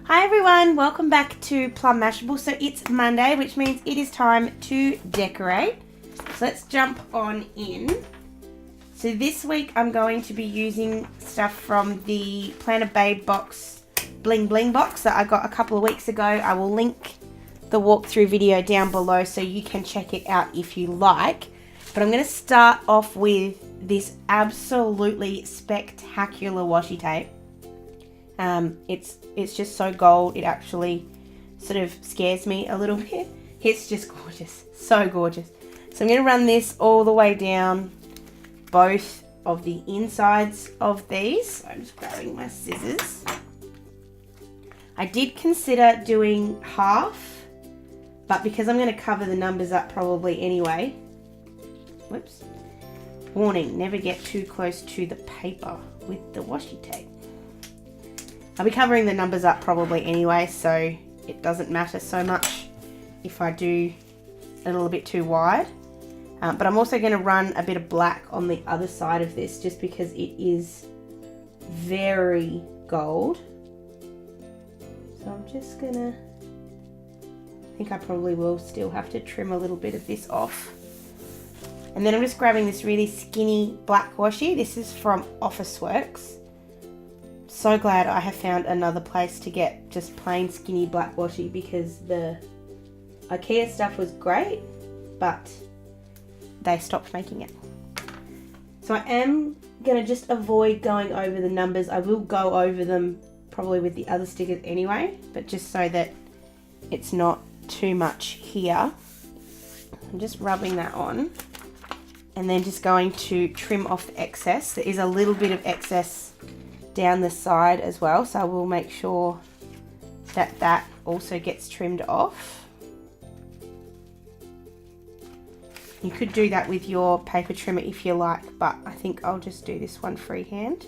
Hi everyone, welcome back to Plum Mashable. So it's Monday, which means it is time to decorate. So let's jump on in. So this week I'm going to be using stuff from the Planner Babe box, Bling Bling box that I got a couple of weeks ago. I will link the walkthrough video down below so you can check it out if you like. But I'm going to start off with this absolutely spectacular washi tape. It's just so gold, it actually sort of scares me a little bit. It's just gorgeous, so gorgeous. So I'm going to run this all the way down both of the insides of these. So I'm just grabbing my scissors. I did consider doing half, but because I'm going to cover the numbers up probably anyway. Whoops. Warning, never get too close to the paper with the washi tape. I'll be covering the numbers up probably anyway, so it doesn't matter so much if I do a little bit too wide. But I'm also going to run a bit of black on the other side of this just because it is very gold. So I'm just going to, I think I probably will still have to trim a little bit of this off. And then I'm just grabbing this really skinny black washi. This is from Officeworks. So glad I have found another place to get just plain skinny black washi because the IKEA stuff was great, but they stopped making it. So I am going to just avoid going over the numbers. I will go over them probably with the other stickers anyway, but just so that it's not too much here. I'm just rubbing that on and then just going to trim off the excess. There is a little bit of excess down the side as well, so I will make sure that that also gets trimmed off. You could do that with your paper trimmer if you like, but I think I'll just do this one freehand.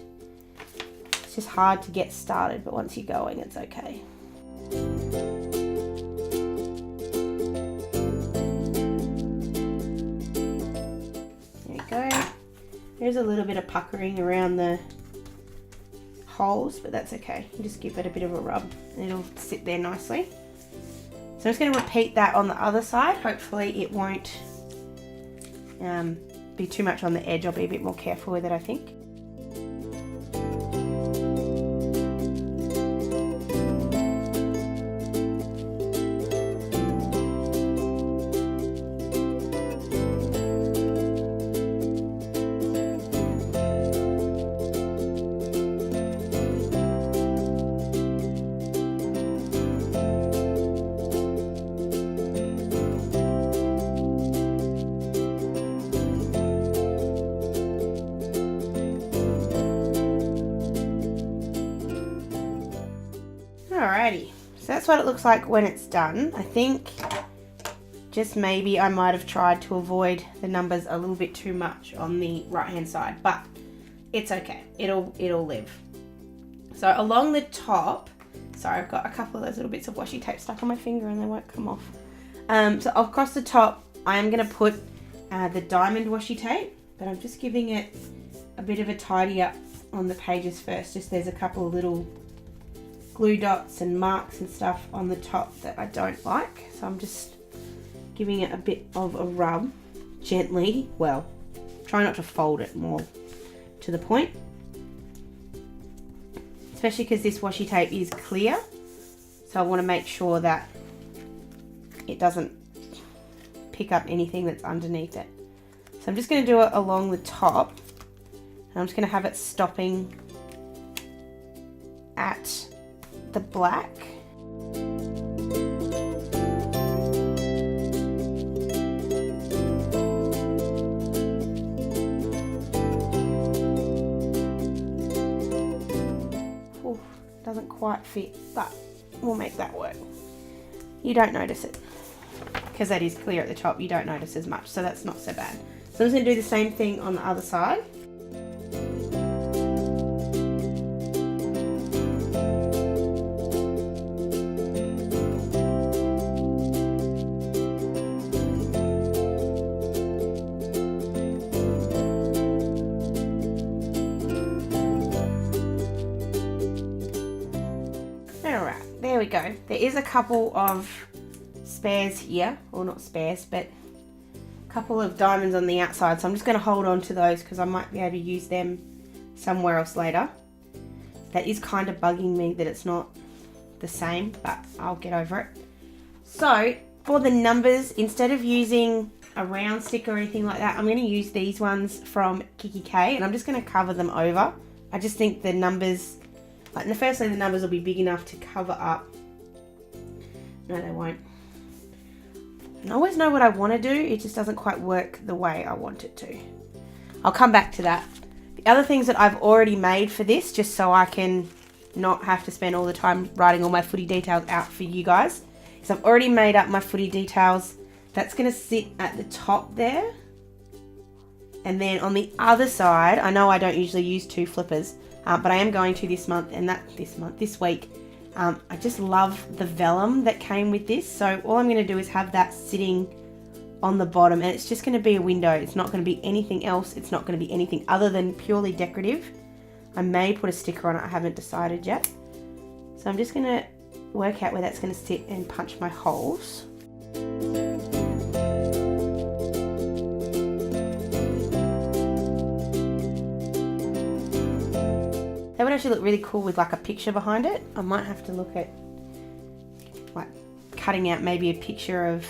It's just hard to get started, but once you're going, it's okay. There we go. There's a little bit of puckering around the holes, but that's okay. You just give it a bit of a rub and it'll sit there nicely. So I'm just going to repeat that on the other side. Hopefully it won't be too much on the edge. I'll be a bit more careful with it, I think. Alrighty, so that's what it looks like when it's done. I think just maybe I might have tried to avoid the numbers a little bit too much on the right hand side, but it's okay, it'll live. So along the top, sorry, I've got a couple of those little bits of washi tape stuck on my finger and they won't come off. So across the top I am going to put the diamond washi tape, but I'm just giving it a bit of a tidy up on the pages first. Just there's a couple of little glue dots and marks and stuff on the top that I don't like, so I'm just giving it a bit of a rub gently. Well, try not to fold it, more to the point, especially because this washi tape is clear, so I want to make sure that it doesn't pick up anything that's underneath it. So I'm just going to do it along the top, and I'm just going to have it stopping at the black. Ooh, doesn't quite fit, but we'll make that work. You don't notice it because that is clear at the top. You don't notice as much, so that's not so bad. So I'm just going to do the same thing on the other side. there we go. There is a couple of spares here, or not spares, but a couple of diamonds on the outside, so I'm just going to hold on to those because I might be able to use them somewhere else later. That is kind of bugging me that it's not the same, but I'll get over it. So for the numbers, instead of using a round stick or anything like that, I'm going to use these ones from Kikki.k, and I'm just going to cover them over. I just think the numbers, like in the firstly, the numbers will be big enough to cover up. No, they won't. I always know what I want to do, it just doesn't quite work the way I want it to. I'll come back to that. The other things that I've already made for this, just so I can not have to spend all the time writing all my footy details out for you guys, is I've already made up my footy details. That's going to sit at the top there. And then on the other side, I know I don't usually use two flippers, but I am going to this month, and this week. I just love the vellum that came with this. So all I'm going to do is have that sitting on the bottom, and it's just going to be a window. It's not going to be anything else. It's not going to be anything other than purely decorative. I may put a sticker on it. I haven't decided yet. So I'm just going to work out where that's going to sit and punch my holes. That would actually look really cool with like a picture behind it. I might have to look at like cutting out maybe a picture of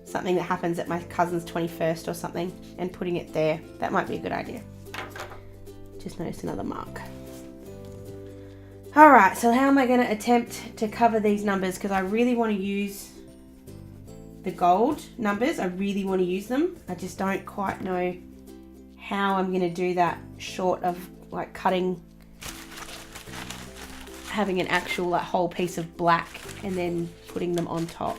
something that happens at my cousin's 21st or something and putting it there. That might be a good idea. Just noticed another mark. Alright, so how am I going to attempt to cover these numbers? Because I really want to use the gold numbers. I really want to use them. I just don't quite know how I'm going to do that short of like having an actual like whole piece of black and then putting them on top.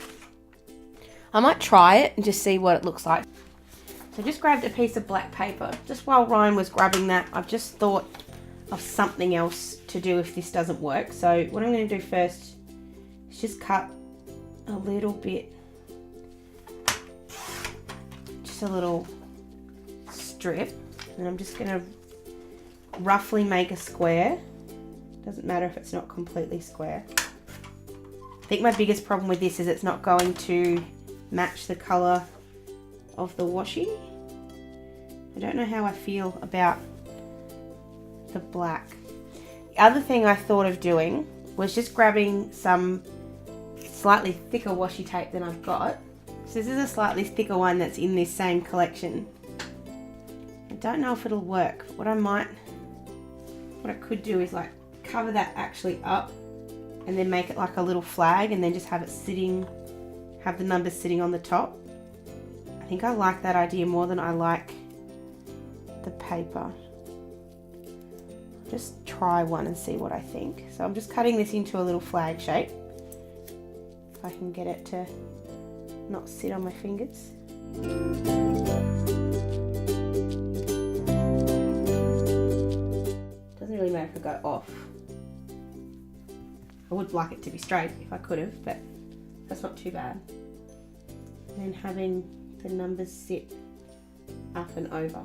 I might try it and just see what it looks like. So I just grabbed a piece of black paper. Just while Ryan was grabbing that, I've just thought of something else to do if this doesn't work. So what I'm going to do first is just cut a little bit, just a little strip, and I'm just going to roughly make a square. Doesn't matter if it's not completely square. I think my biggest problem with this is it's not going to match the colour of the washi. I don't know how I feel about the black. The other thing I thought of doing was just grabbing some slightly thicker washi tape than I've got. So this is a slightly thicker one that's in this same collection. I don't know if it'll work. What I could do is like cover that actually up and then make it like a little flag and then just have it sitting, have the numbers sitting on the top. I think I like that idea more than I like the paper. Just try one and see what I think. So I'm just cutting this into a little flag shape. If I can get it to not sit on my fingers. Doesn't really matter if I go off. I would like it to be straight if I could have, but that's not too bad. And then having the numbers sit up and over.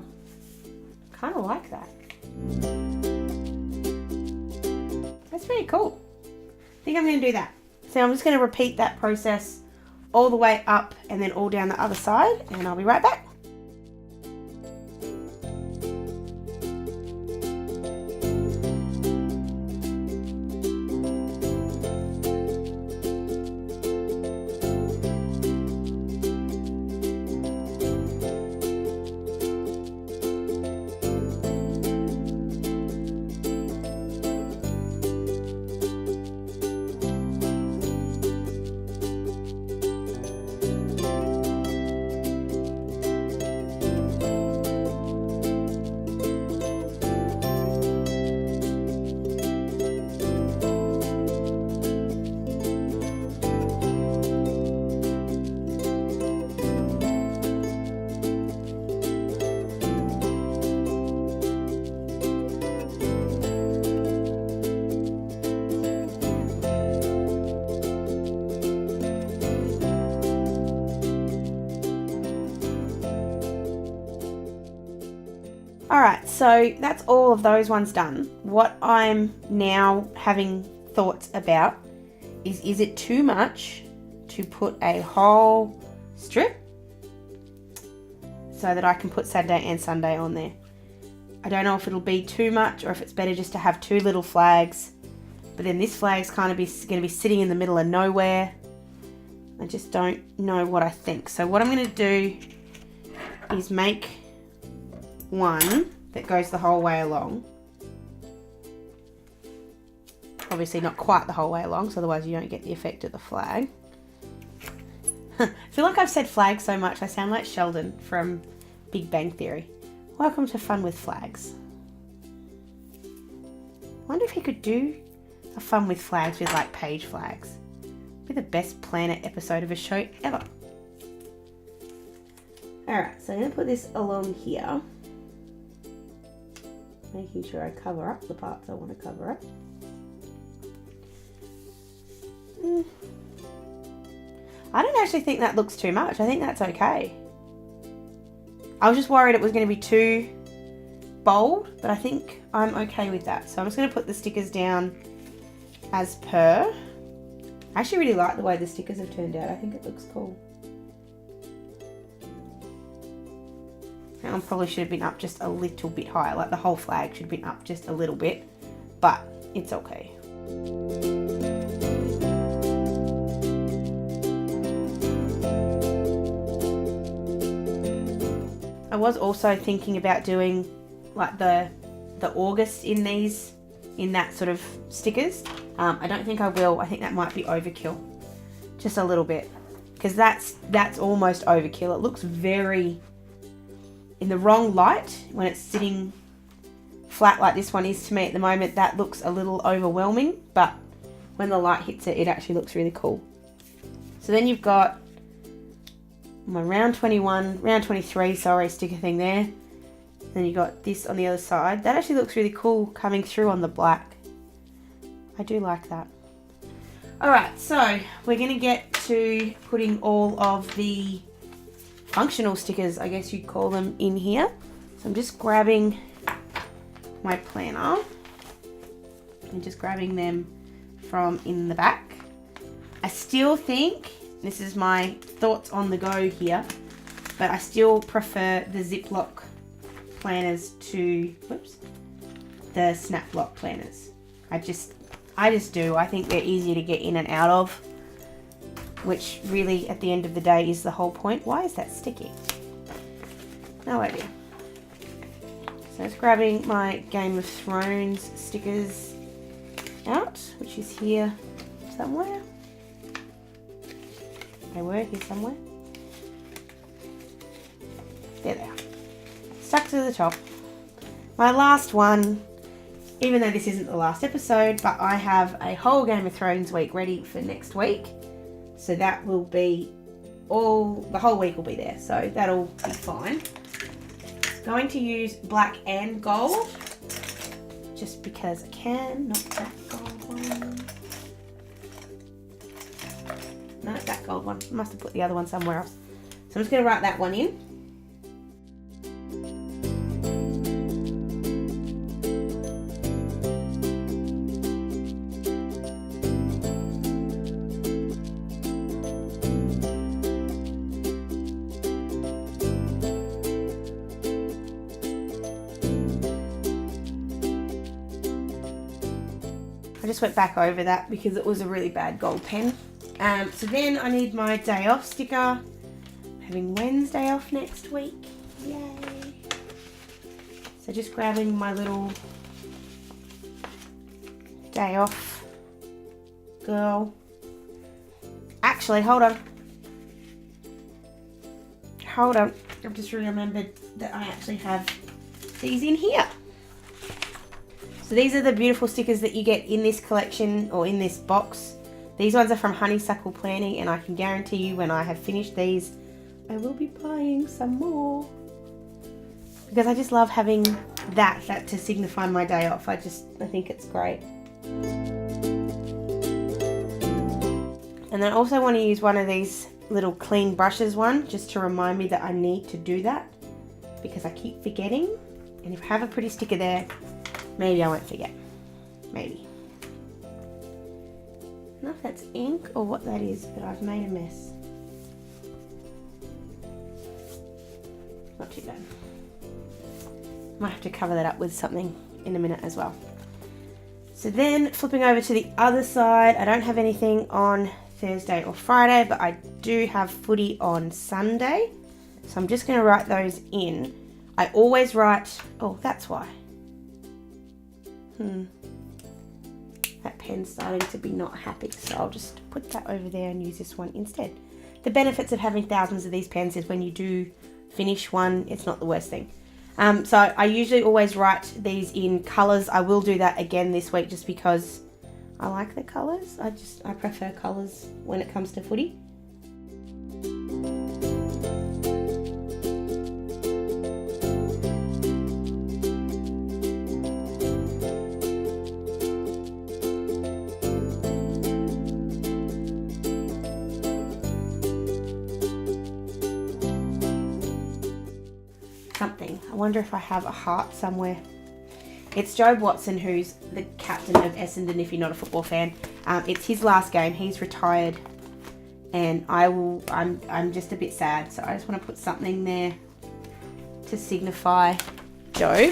Kind of like that. That's pretty cool. I think I'm going to do that. So I'm just going to repeat that process all the way up and then all down the other side, and I'll be right back. Alright, so that's all of those ones done. What I'm now having thoughts about is it too much to put a whole strip so that I can put Saturday and Sunday on there? I don't know if it'll be too much or if it's better just to have 2 little flags. But then this flag's kind of going to be sitting in the middle of nowhere. I just don't know what I think. So what I'm going to do is make one that goes the whole way along. Obviously not quite the whole way along, so otherwise you don't get the effect of the flag. I feel like I've said flag so much, I sound like Sheldon from Big Bang Theory. Welcome to Fun with Flags. I wonder if he could do a Fun with Flags with like page flags. Be the best planner episode of a show ever. Alright, so I'm going to put this along here. Making sure I cover up the parts I want to cover up. I don't actually think that looks too much. I think that's okay. I was just worried it was going to be too bold, but I think I'm okay with that. So I'm just going to put the stickers down as per. I actually really like the way the stickers have turned out. I think it looks cool. That one probably should have been up just a little bit higher. Like the whole flag should have been up just a little bit, but it's okay. I was also thinking about doing like the August in that sort of stickers. I don't think I will. I think that might be overkill, just a little bit, because that's almost overkill. It looks very in the wrong light when it's sitting flat like this one is to me at the moment. That looks a little overwhelming, but when the light hits it, it actually looks really cool. So then you've got my round 23, sorry, sticker thing there. Then you got this on the other side. That actually looks really cool coming through on the black. I do like that. Alright, so we're going to get to putting all of the functional stickers, I guess you'd call them, in here. So I'm just grabbing my planner and just grabbing them from in the back. I still think, this is my thoughts on the go here, but I still prefer the Ziploc planners to, the Snap Lock planners. I just do. I think they're easier to get in and out of, which really at the end of the day is the whole point. Why is that sticky? No idea. So it's grabbing my Game of Thrones stickers out, which is here somewhere. They were here somewhere. There they are. Stuck to the top. My last one, even though this isn't the last episode, but I have a whole Game of Thrones week ready for next week. So that will be the whole week will be there. So that'll be fine. Going to use black and gold, just because I can, not that gold one. No, that gold one. I must have put the other one somewhere else. So I'm just going to write that one in. I just went back over that because it was a really bad gold pen. So then I need my day off sticker. I'm having Wednesday off next week. Yay. So just grabbing my little day off girl. Actually, hold on. I've just remembered that I actually have these in here. So these are the beautiful stickers that you get in this collection or in this box. These ones are from Honeysuckle Planning, and I can guarantee you when I have finished these, I will be buying some more. Because I just love having that to signify my day off. I think it's great. And I also want to use one of these little clean brushes just to remind me that I need to do that, because I keep forgetting. And if I have a pretty sticker there, maybe I won't forget. Maybe. don't know if that's ink or what that is, but I've made a mess. Not too bad. Might have to cover that up with something in a minute as well. So then flipping over to the other side, I don't have anything on Thursday or Friday, but I do have footy on Sunday. So I'm just going to write those in. I always write, oh, that's why. That pen's starting to be not happy, so I'll just put that over there and use this one instead. The benefits of having thousands of these pens is when you do finish one, it's not the worst thing. So I usually always write these in colours. I will do that again this week just because I like the colours. I prefer colours when it comes to footy. Something. I wonder if I have a heart somewhere. It's Joe Watson, who's the captain of Essendon, if you're not a football fan. It's his last game. He's retired, and I'm just a bit sad, so I just want to put something there to signify Joe.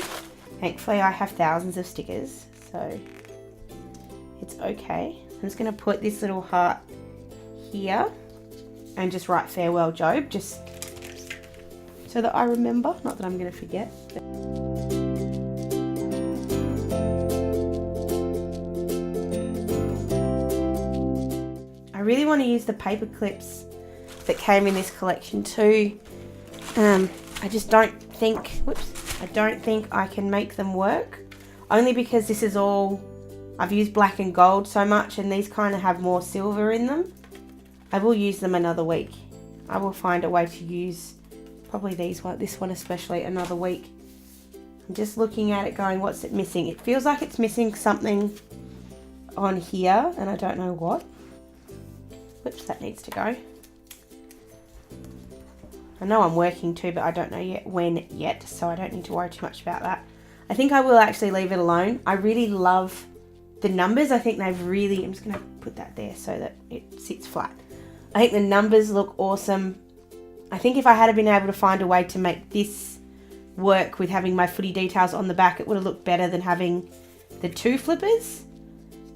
Thankfully, I have thousands of stickers, so it's okay. I'm just going to put this little heart here and just write farewell, Job, just so that I remember. Not that I'm going to forget. I really want to use the paper clips that came in this collection too. I just don't think, I don't think I can make them work. Only because this is all, I've used black and gold so much, and these kind of have more silver in them. I will use them another week. I will find a way to use probably this one especially another week. I'm just looking at it going, what's it missing? It feels like it's missing something on here, and I don't know what. Whoops, that needs to go. I know I'm working too, but I don't know yet when yet, so I don't need to worry too much about that. I think I will actually leave it alone. I really love the numbers. I think they've really, I'm just going to put that there so that it sits flat. I think the numbers look awesome. I think if I had been able to find a way to make this work with having my footy details on the back, it would have looked better than having the two flippers.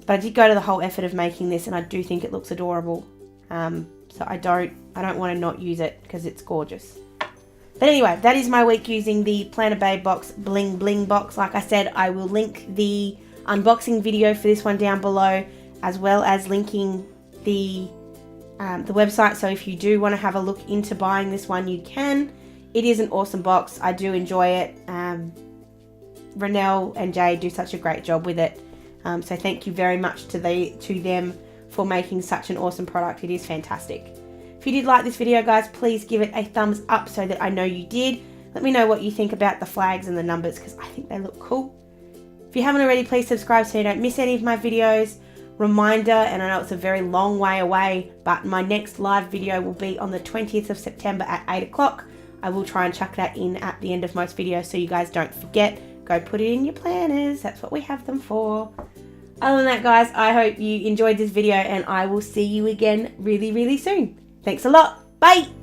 But I did go to the whole effort of making this, and I do think it looks adorable. So I don't want to not use it because it's gorgeous. But anyway, that is my week using the Planner Babe box, Bling Bling box. Like I said, I will link the unboxing video for this one down below, as well as linking the website. So if you do want to have a look into buying this one, you can. It is an awesome box. I do enjoy it. Renelle and Jay do such a great job with it. So thank you very much to them for making such an awesome product. It is fantastic. If you did like this video, guys, please give it a thumbs up so that I know you did. Let me know what you think about the flags and the numbers, because I think they look cool. If you haven't already, please subscribe so you don't miss any of my videos. Reminder, and I know it's a very long way away, but my next live video will be on the 20th of September at 8 o'clock. I will try and chuck that in at the end of most videos so you guys don't forget. Go put it in your planners. That's what we have them for. Other than that, guys, I hope you enjoyed this video, and I will see you again really, really soon. Thanks a lot. Bye.